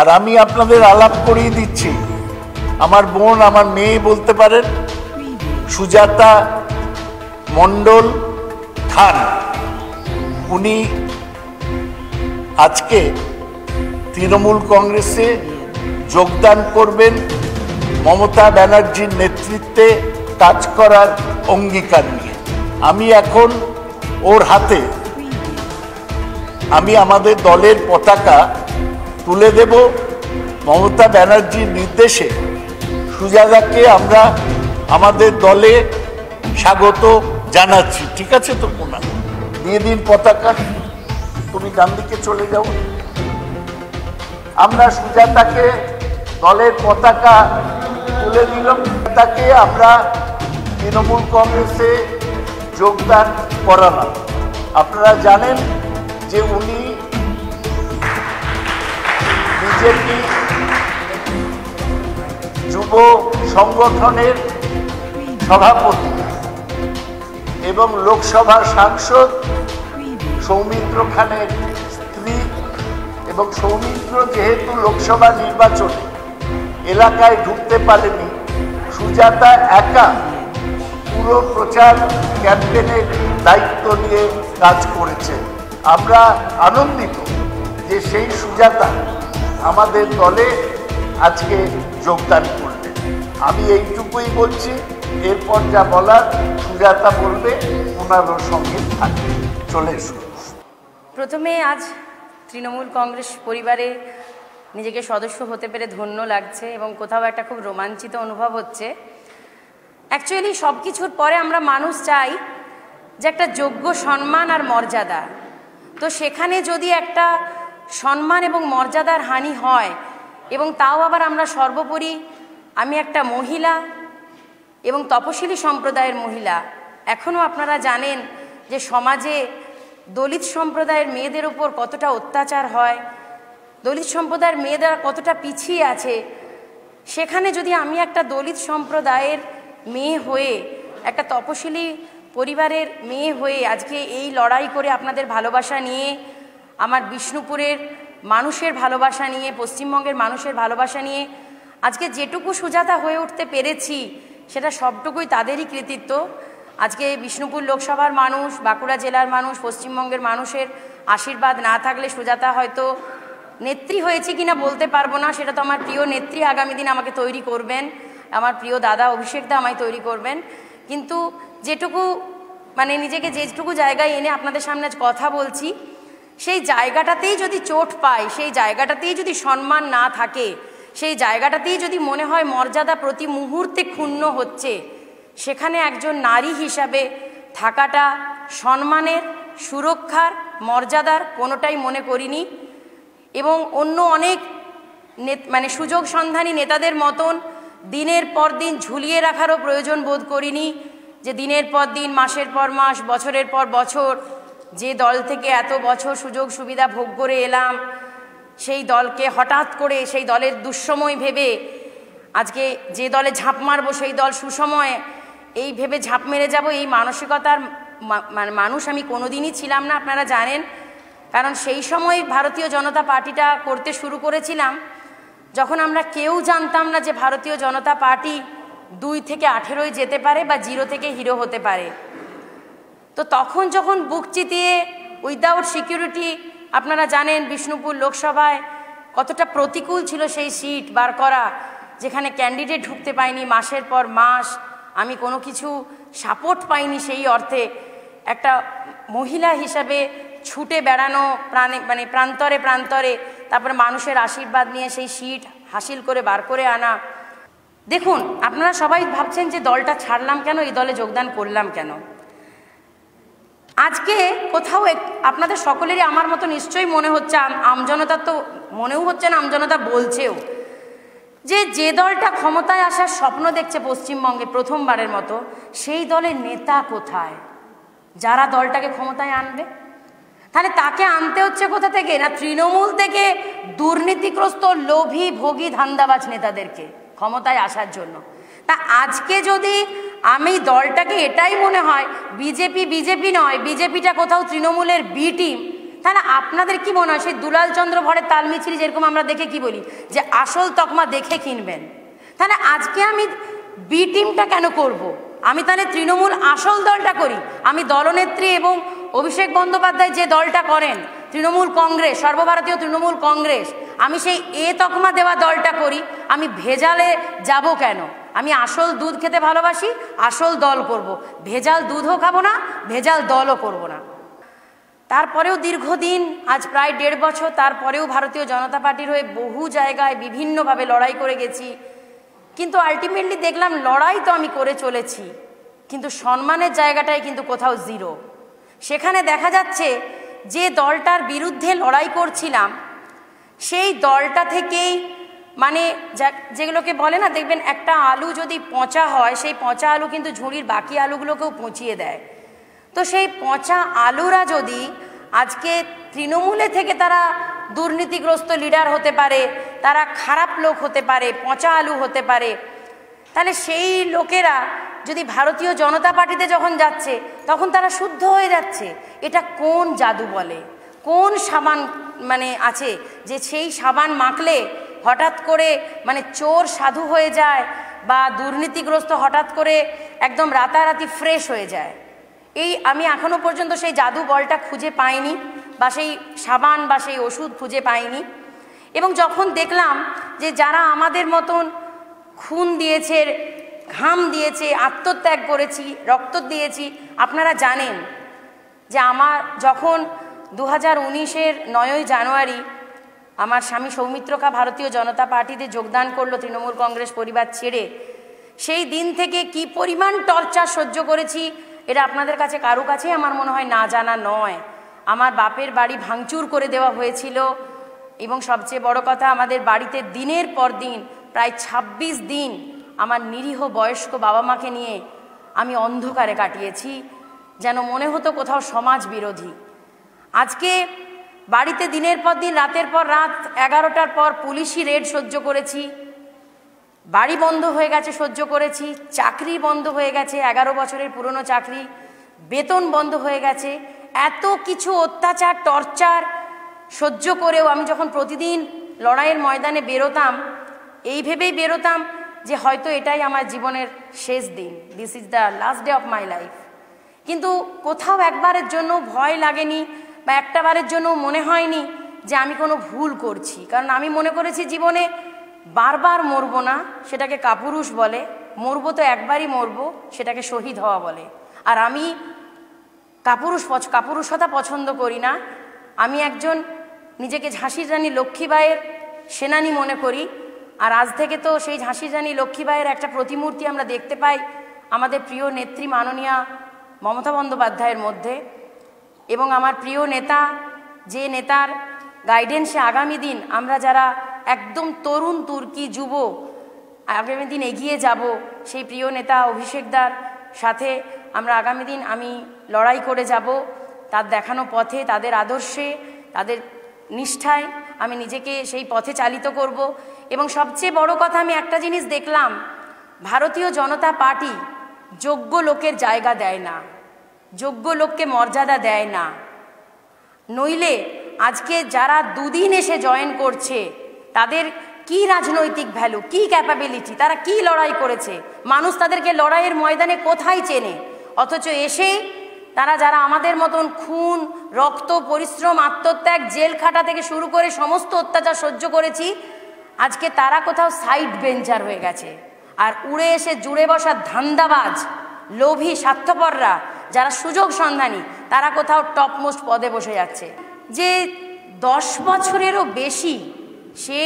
আর আমি আপনাদের আলাপ করিয়ে দিচ্ছি, আমার বোন, আমার মেয়ে বলতে পারেন, সুজাতা মণ্ডল খান, উনি আজকে তৃণমূল কংগ্রেসে যোগদান করবেন মমতা ব্যানার্জির নেতৃত্বে কাজ করার অঙ্গীকার নিয়ে। আমি এখন ওর হাতে আমাদের দলের পতাকা তুলে দেব। মমতা ব্যানার্জির নির্দেশে সুজাতাকে আমরা আমাদের দলে স্বাগত জানাচ্ছি। ঠিক আছে তো? কোনা দিয়ে দিন পতাকা, তুমি ডান দিকে চলে যাও। আমরা সুজাতাকে দলের পতাকা তুলে দিলাম, তাকে আমরা তৃণমূল কংগ্রেসে যোগদান করালাম। আপনারা জানেন যে উনি বিজেপি যুব সংগঠনের সভাপতি এবং লোকসভার সাংসদ সৌমিত্র খানের স্ত্রী, এবং সৌমিত্র যেহেতু লোকসভা নির্বাচনে এলাকায় ঢুকতে পারেনি, সুজাতা একা পুরো প্রচার ক্যাম্পেইনের দায়িত্ব নিয়ে কাজ করেছে। আমরা আনন্দিত যে সেই সুজাতা আমাদের দলে আজকে যোগদান করবে। আমি এইটুকুই বলছি, এরপর যা বলার সুজাতা বলবে, ওনারও সঙ্গে থাকবে। চলে এসো। প্রথমে আজ তৃণমূল কংগ্রেস পরিবারে নিজেকে সদস্য হতে পেরে ধন্য লাগছে এবং কোথাও একটা খুব রোমাঞ্চিত অনুভব হচ্ছে। অ্যাকচুয়ালি সব কিছুর পরে আমরা মানুষ চাই যে একটা যোগ্য সম্মান আর মর্যাদা। তো সেখানে যদি একটা সম্মান এবং মর্যাদার হানি হয়, এবং তাও আবার আমরা সর্বোপরি, আমি একটা মহিলা এবং তপশিলি সম্প্রদায়ের মহিলা। এখনও আপনারা জানেন যে সমাজে দলিত সম্প্রদায়ের মেয়েদের উপর কতটা অত্যাচার হয়, দলিত সম্প্রদায়ের মেয়েরা কতটা পিছিয়ে আছে। সেখানে যদি আমি একটা দলিত সম্প্রদায়ের মেয়ে হয়ে, একটা তপশিলি পরিবারের মেয়ে হয়ে আজকে এই লড়াই করে আপনাদের ভালোবাসা নিয়ে, আমার বিষ্ণুপুরের মানুষের ভালোবাসা নিয়ে, পশ্চিমবঙ্গের মানুষের ভালোবাসা নিয়ে আজকে যেটুকু সুজাতা হয়ে উঠতে পেরেছি, সেটা সবটুকুই তাদেরই কৃতিত্ব। আজকে বিষ্ণুপুর লোকসভার মানুষ, বাঁকুড়া জেলার মানুষ, পশ্চিমবঙ্গের মানুষের আশীর্বাদ না থাকলে সুজাতা হয়তো নেত্রী হয়েছে কিনা বলতে পারবো না। সেটা তো আমার প্রিয় নেত্রী আগামী দিন আমাকে তৈরি করবেন, আমার প্রিয় দাদা অভিষেক দা আমায় তৈরি করবেন। কিন্তু যেটুকু নিজেকে যেটুকু জায়গায় এনে আপনাদের সামনে কথা বলছি, সেই জায়গাটাতেই যদি চোট পাই, সেই জায়গাটাতেই যদি সম্মান না থাকে, সেই জায়গাটাতেই যদি মনে হয় মর্যাদা প্রতি মুহূর্তে ক্ষুণ্ণ হচ্ছে, সেখানে একজন নারী হিসাবে থাকাটা সম্মানের, সুরক্ষার, মর্যাদার কোনোটাই মনে করিনি। এবং অন্য অনেক সুযোগ সন্ধানী নেতাদের মতন দিনের পর দিন ঝুলিয়ে রাখারও প্রয়োজন বোধ করিনি, যে দিনের পর দিন, মাসের পর মাস, বছরের পর বছর যে দল থেকে এত বছর সুযোগ সুবিধা ভোগ করে এলাম, সেই দলকে হঠাৎ করে সেই দলের দুঃসময় ভেবে আজকে যে দলে ঝাঁপ মারবো সেই দল সুসময়, এই ভেবে ঝাঁপ মেরে যাব, এই মানসিকতার মানুষ আমি কোনোদিনই ছিলাম না, আপনারা জানেন। কারণ সেই সময় ভারতীয় জনতা পার্টিটা করতে শুরু করেছিলাম যখন আমরা কেউ জানতাম না যে ভারতীয় জনতা পার্টি 2 থেকে 18 যেতে পারে বা 0 থেকে হিরো হতে পারে। তো তখন যখন বুক চিতিয়ে উইদাউট সিকিউরিটি, আপনারা জানেন বিষ্ণুপুর লোকসভায় কতটা প্রতিকূল ছিল সেই সিট বার করা, যেখানে ক্যান্ডিডেট ঢুকতে পায়নি মাসের পর মাস, আমি কোনো কিছু সাপোর্ট পাইনি। সেই অর্থে একটা মহিলা হিসাবে ছুটে বেড়ানো, প্রান্তরে প্রান্তরে, তারপরে মানুষের আশীর্বাদ নিয়ে সেই সিট হাসিল করে বার করে আনা। দেখুন, আপনারা সবাই ভাবছেন যে দলটা ছাড়লাম কেন, এই দলে যোগদান করলাম কেন। আজকে কোথাও আপনাদের সকলেরই আমার মতো নিশ্চয়ই মনে হচ্ছে, আমজনতার তো মনেও হচ্ছে না, আমজনতা বলছেও, যে দলটা ক্ষমতায় আসার স্বপ্ন দেখছে পশ্চিমবঙ্গে প্রথমবারের মতো, সেই দলের নেতা কোথায় যারা দলটাকে ক্ষমতায় আনবে? তাহলে তাকে আনতে হচ্ছে কোথা থেকে? না তৃণমূল থেকে দুর্নীতিগ্রস্ত, লোভী, ভোগী, ধান্দাবাজ নেতাদেরকে ক্ষমতায় আসার জন্য। তা আজকে যদি আমি দলটাকে এটাই মনে হয় বিজেপি নয়, বিজেপিটা কোথাও তৃণমূলের বি টিম, তাহলে আপনাদের কি মনে হয় সেই দুলাল চন্দ্র ভরের তাল মিছিল যেরকম আমরা দেখে কি বলি যে আসল তকমা দেখে কিনবেন, তাহলে আজকে আমি বি টিমটা কেন করব? আমি তাহলে তৃণমূল আসল দলটা করি। আমি দলনেত্রী এবং অভিষেক বন্দ্যোপাধ্যায় যে দলটা করেন তৃণমূল কংগ্রেস, সর্বভারতীয় তৃণমূল কংগ্রেস, আমি সেই এ তকমা দেওয়া দলটা করি। আমি ভেজালে যাব কেন? আমি আসল দুধ খেতে ভালোবাসি, আসল দল করব। ভেজাল দুধও খাবো না, ভেজাল দলও করব না। তারপরেও দীর্ঘদিন, আজ প্রায় 1.5 বছর, তারপরেও ভারতীয় জনতা পার্টির হয়ে বহু জায়গায় বিভিন্নভাবে লড়াই করে গেছি, কিন্তু আলটিমেটলি দেখলাম লড়াই তো আমি করে চলেছি, কিন্তু সম্মানের জায়গাটাই কিন্তু কোথাও জিরো। সেখানে দেখা যাচ্ছে যে দলটার বিরুদ্ধে লড়াই করছিলাম সেই দলটা থেকেই মানে যেগুলোকে বলে না, দেখবেন একটা আলু যদি পচা হয় সেই পচা আলু কিন্তু ঝুড়ির বাকি আলুগুলোকেও পচিয়ে দেয়। তো সেই পচা আলুরা যদি আজকে তৃণমূলে থেকে তারা দুর্নীতিগ্রস্ত লিডার হতে পারে, তারা খারাপ লোক হতে পারে, পচা আলু হতে পারে, তাহলে সেই লোকেরা যদি ভারতীয় জনতা পার্টিতে যখন যাচ্ছে তখন তারা শুদ্ধ হয়ে যাচ্ছে। এটা কোন জাদু বলে, কোন সাবান মানে আছে যে সেই সাবান মাখলে হঠাৎ করে মানে চোর সাধু হয়ে যায় বা দুর্নীতিগ্রস্ত হঠাৎ করে একদম রাতারাতি ফ্রেশ হয়ে যায়? এই আমি এখনো পর্যন্ত সেই জাদু বলটা খুঁজে পাইনি, বা সেই সাবান বা সেই ওষুধ খুঁজে পাইনি। এবং যখন দেখলাম যে যারা আমাদের মতন খুন দিয়েছে, ঘাম দিয়েছে, আত্মত্যাগ করেছি, রক্ত দিয়েছি, আপনারা জানেন যে আমার যখন 2019-এর 9ই জানুয়ারি আমার স্বামী সৌমিত্রকা ভারতীয় জনতা পার্টিতে যোগদান করলো তৃণমূল কংগ্রেস পরিবার ছেড়ে, সেই দিন থেকে কি পরিমাণ টর্চার সহ্য করেছি এটা আপনাদের কাছে কারো কাছেই আমার মনে হয় না জানা নয়। আমার বাপের বাড়ি ভাঙচুর করে দেওয়া হয়েছিল, এবং সবচেয়ে বড় কথা আমাদের বাড়িতে দিনের পর দিন প্রায় 26 দিন আমার নিরীহ বয়স্ক বাবা মাকে নিয়ে আমি অন্ধকারে কাটিয়েছি, যেন মনে হতো কোথাও সমাজ বিরোধী। আজকে বাড়িতে দিনের পর দিন, রাতের পর রাত 11টার পর পুলিশি রেড সহ্য করেছি, বাড়ি বন্ধ হয়ে গেছে সহ্য করেছি, চাকরি বন্ধ হয়ে গেছে, 11 বছরের পুরনো চাকরি, বেতন বন্ধ হয়ে গেছে, এত কিছু অত্যাচার টর্চার সহ্য করেও আমি যখন প্রতিদিন লড়াইয়ের ময়দানে বেরোতাম, এই ভেবেই বেরোতাম যে হয়তো এটাই আমার জীবনের শেষ দিন, this is the last day of my life. কিন্তু কোথাও একবারের জন্য ভয় লাগেনি বা একটাবারের জন্য মনে হয়নি যে আমি কোনো ভুল করছি, কারণ আমি মনে করেছি জীবনে বারবার মরবো না, সেটাকে কাপুরুষ বলে, মরবো তো একবারই মরবো, সেটাকে শহীদ হওয়া বলে। আর আমি কাপুরুষতা পছন্দ করি না। আমি একজন নিজেকে ঝাঁসির রানী লক্ষ্মীবাইয়ের সেনানী মনে করি, আর আজ থেকে তো সেই ঝাঁসির রানী লক্ষ্মীবাইয়ের একটা প্রতিমূর্তি আমরা দেখতে পাই আমাদের প্রিয় নেত্রী মাননীয়া মমতা বন্দ্যোপাধ্যায়ের মধ্যে। এবং আমার প্রিয় নেতা, যে নেতার গাইডেন্সে আগামী দিন আমরা যারা একদম তরুণ তুর্কি যুব আগামী দিন এগিয়ে যাব, সেই প্রিয় নেতা অভিষেকদার সাথে আমরা আগামী দিন আমি লড়াই করে যাব। তার দেখানো পথে, তাদের আদর্শে, তাদের নিষ্ঠায় আমি নিজেকে সেই পথে চালিত করব। এবং সবচেয়ে বড় কথা, আমি একটা জিনিস দেখলাম, ভারতীয় জনতা পার্টি যোগ্য লোকের জায়গা দেয় না, যোগ্য লোককে মর্যাদা দেয় না। নইলে আজকে যারা দুদিন এসে জয়েন করছে তাদের কি রাজনৈতিক ভ্যালু, কি ক্যাপাবিলিটি, তারা কি লড়াই করেছে, মানুষ তাদেরকে লড়াইয়ের ময়দানে কোথায় চেনে? অথচ এসে তারা, যারা আমাদের মতন খুন, রক্ত, পরিশ্রম, আত্মত্যাগ, জেল খাটা থেকে শুরু করে সমস্ত অত্যাচার সহ্য করেছি, আজকে তারা কোথাও সাইড বেঞ্চার হয়ে গেছে। আর উড়ে এসে জুড়ে বসা ধান্দাবাজ, লোভী, স্বার্থপররা, যারা সুযোগ সন্ধানী, তারা কোথাও টপমোস্ট পদে বসে যাচ্ছে। যে 10 বছরেরও বেশি সে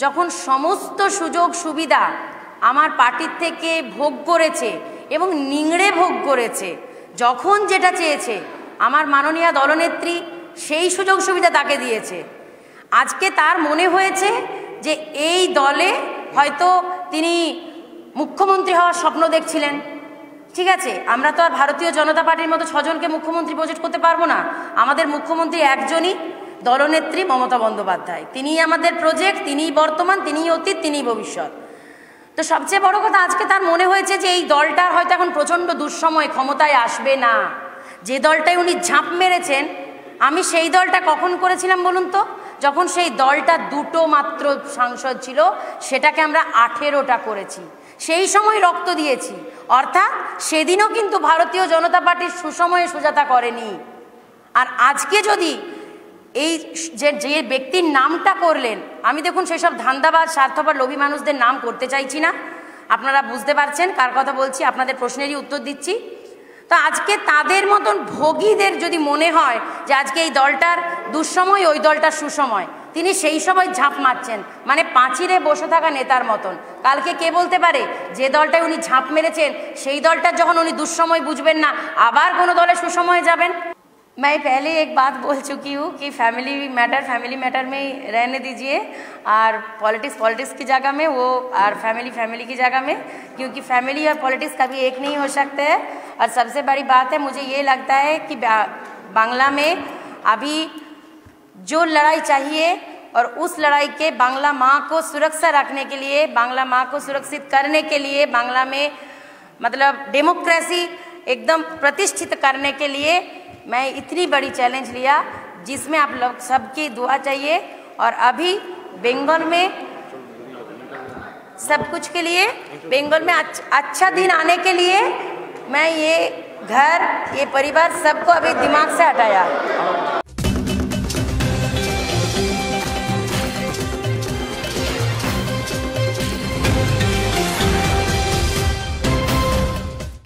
যখন সমস্ত সুযোগ সুবিধা আমার পার্টির থেকে ভোগ করেছে এবং নিংড়ে ভোগ করেছে, যখন যেটা চেয়েছে আমার মাননীয়া দলনেত্রী সেই সুযোগ সুবিধা তাকে দিয়েছে। আজকে তার মনে হয়েছে যে এই দলে হয়তো তিনি মুখ্যমন্ত্রী হওয়ার স্বপ্ন দেখছিলেন। ঠিক আছে, আমরা তো আর ভারতীয় জনতা পার্টির মতো 6 জনকে মুখ্যমন্ত্রী প্রজেক্ট করতে পারবো না। আমাদের মুখ্যমন্ত্রী একজনই, দলনেত্রী মমতা বন্দ্যোপাধ্যায়। তিনিই আমাদের প্রজেক্ট, তিনিই বর্তমান, তিনিই অতীত, তিনিই ভবিষ্যৎ। তো সবচেয়ে বড় কথা, আজকে তার মনে হয়েছে যে এই দলটার হয়তো এখন প্রচণ্ড দুঃসময়, ক্ষমতায় আসবে না। যে দলটায় উনি ঝাঁপ মেরেছেন আমি সেই দলটা কখন করেছিলাম বলুন তো? যখন সেই দলটা দুটো মাত্র সাংসদ ছিল, সেটাকে আমরা 18টা করেছি। সেই সময় রক্ত দিয়েছি, অর্থাৎ সেদিনও কিন্তু ভারতীয় জনতা পার্টির সুসময়ে সুজাতা করেনি। আর আজকে যদি এই যে ব্যক্তির নামটা করলেন, আমি দেখুন সেসব ধান্দাবাজ স্বার্থপর লোভী মানুষদের নাম করতে চাইছি না, আপনারা বুঝতে পারছেন কার কথা বলছি, আপনাদের প্রশ্নেরই উত্তর দিচ্ছি। তো আজকে তাদের মতন ভোগীদের যদি মনে হয় যে আজকে এই দলটার দুঃসময় ওই দলটার সুসময়, তিনি সেই সময় ঝাঁপ মারছেন, মানে পাঁচিরে বসে থাকা নেতার মতন। কালকে কে বলতে পারে যে দলটায় উনি ঝাঁপ মেরেছেন সেই দলটার যখন উনি দুঃসময় বুঝবেন না, আবার কোনো দলে सुसमय যাবেন। मैं पहले एक बात बोल चुकी हूँ कि फैमिली मैटर में ही रहने दीजिए, और पॉलिटिक्स की जगह में वो, और फैमिली की जगह में, क्योंकि फैमिली और पॉलिटिक्स कभी एक नहीं हो सकते हैं। और सबसे बड़ी बात है, मुझे ये लगता है कि बांग्ला में अभी जो लड़ाई चाहिए, और उस लड़ाई के बांग्ला माँ को सुरक्षा रखने के लिए, बांग्ला माँ को सुरक्षित करने के लिए, बांग्ला में मतलब डेमोक्रेसी एकदम प्रतिष्ठित करने के लिए मैं इतनी बड़ी चैलेंज लिया, जिसमें आप लोग सबकी दुआ चाहिए। और अभी बंगाल में सब कुछ के लिए, बंगाल में अच्छा दिन आने के लिए मैं ये घर, ये परिवार सबको अभी दिमाग से हटाया।